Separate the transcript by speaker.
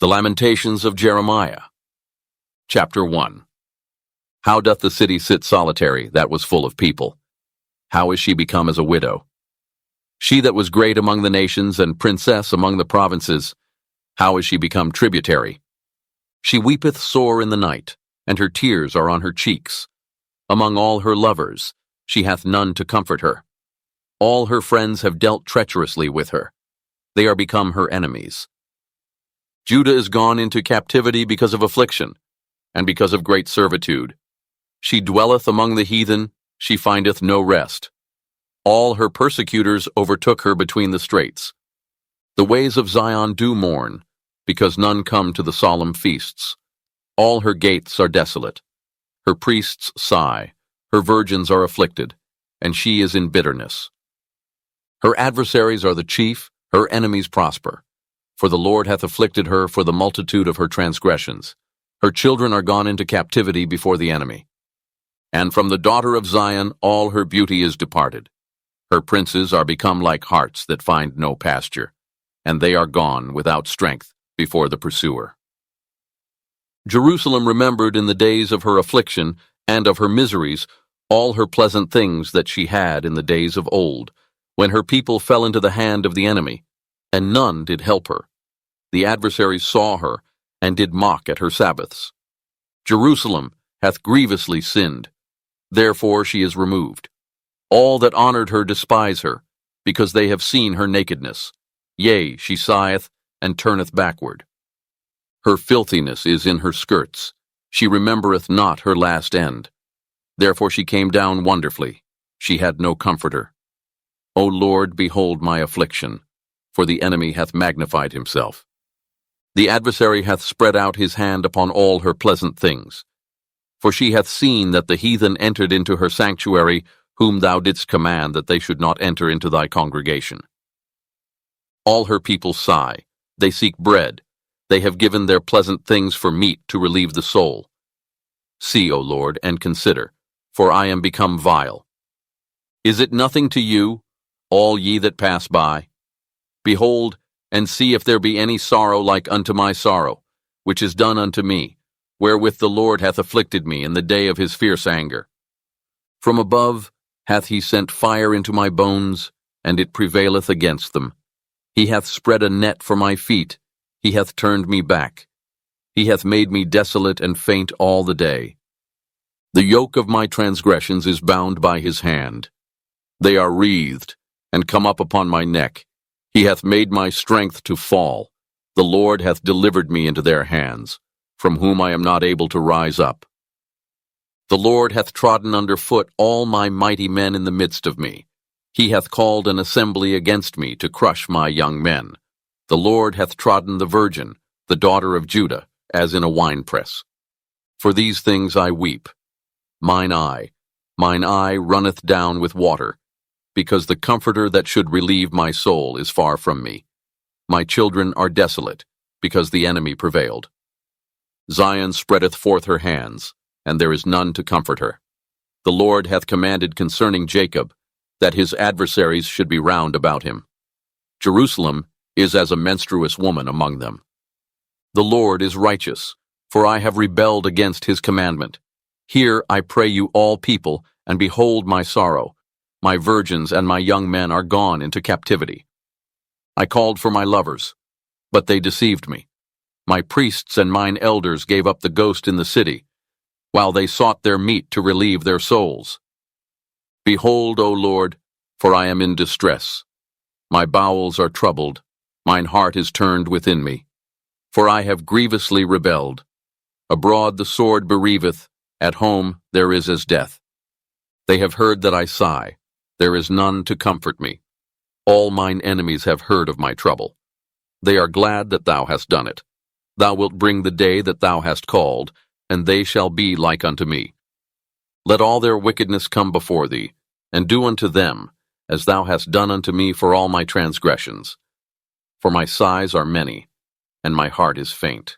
Speaker 1: The Lamentations of Jeremiah. Chapter 1. How doth the city sit solitary, that was full of people? How is she become as a widow? She that was great among the nations and princess among the provinces, how is she become tributary? She weepeth sore in the night, and her tears are on her cheeks. Among all her lovers, she hath none to comfort her. All her friends have dealt treacherously with her. They are become her enemies. Judah is gone into captivity because of affliction, and because of great servitude. She dwelleth among the heathen, she findeth no rest. All her persecutors overtook her between the straits. The ways of Zion do mourn, because none come to the solemn feasts. All her gates are desolate. Her priests sigh, her virgins are afflicted, and she is in bitterness. Her adversaries are the chief, her enemies prosper. For the Lord hath afflicted her for the multitude of her transgressions. Her children are gone into captivity before the enemy. And from the daughter of Zion all her beauty is departed. Her princes are become like harts that find no pasture, and they are gone without strength before the pursuer. Jerusalem remembered in the days of her affliction and of her miseries all her pleasant things that she had in the days of old, when her people fell into the hand of the enemy, and none did help her. The adversaries saw her, and did mock at her Sabbaths. Jerusalem hath grievously sinned, therefore she is removed. All that honored her despise her, because they have seen her nakedness. Yea, she sigheth, and turneth backward. Her filthiness is in her skirts, she remembereth not her last end. Therefore she came down wonderfully, she had no comforter. O Lord, behold my affliction, for the enemy hath magnified himself. The adversary hath spread out his hand upon all her pleasant things. For she hath seen that the heathen entered into her sanctuary, whom thou didst command that they should not enter into thy congregation. All her people sigh, they seek bread, they have given their pleasant things for meat to relieve the soul. See, O Lord, and consider, for I am become vile. Is it nothing to you, all ye that pass by? Behold, and see if there be any sorrow like unto my sorrow, which is done unto me, wherewith the Lord hath afflicted me in the day of his fierce anger. From above hath he sent fire into my bones, and it prevaileth against them. He hath spread a net for my feet, he hath turned me back. He hath made me desolate and faint all the day. The yoke of my transgressions is bound by his hand. They are wreathed, and come up upon my neck. He hath made my strength to fall. The Lord hath delivered me into their hands, from whom I am not able to rise up. The Lord hath trodden under foot all my mighty men in the midst of me. He hath called an assembly against me to crush my young men. The Lord hath trodden the virgin, the daughter of Judah, as in a winepress. For these things I weep. Mine eye runneth down with water, because the comforter that should relieve my soul is far from me. My children are desolate, because the enemy prevailed. Zion spreadeth forth her hands, and there is none to comfort her. The Lord hath commanded concerning Jacob, that his adversaries should be round about him. Jerusalem is as a menstruous woman among them. The Lord is righteous, for I have rebelled against his commandment. Hear, I pray you, all people, and behold my sorrow. My virgins and my young men are gone into captivity. I called for my lovers, but they deceived me. My priests and mine elders gave up the ghost in the city, while they sought their meat to relieve their souls. Behold, O Lord, for I am in distress. My bowels are troubled, mine heart is turned within me. For I have grievously rebelled. Abroad the sword bereaveth, at home there is as death. They have heard that I sigh. There is none to comfort me. All mine enemies have heard of my trouble. They are glad that thou hast done it. Thou wilt bring the day that thou hast called, and they shall be like unto me. Let all their wickedness come before thee, and do unto them, as thou hast done unto me for all my transgressions. For my sighs are many, and my heart is faint.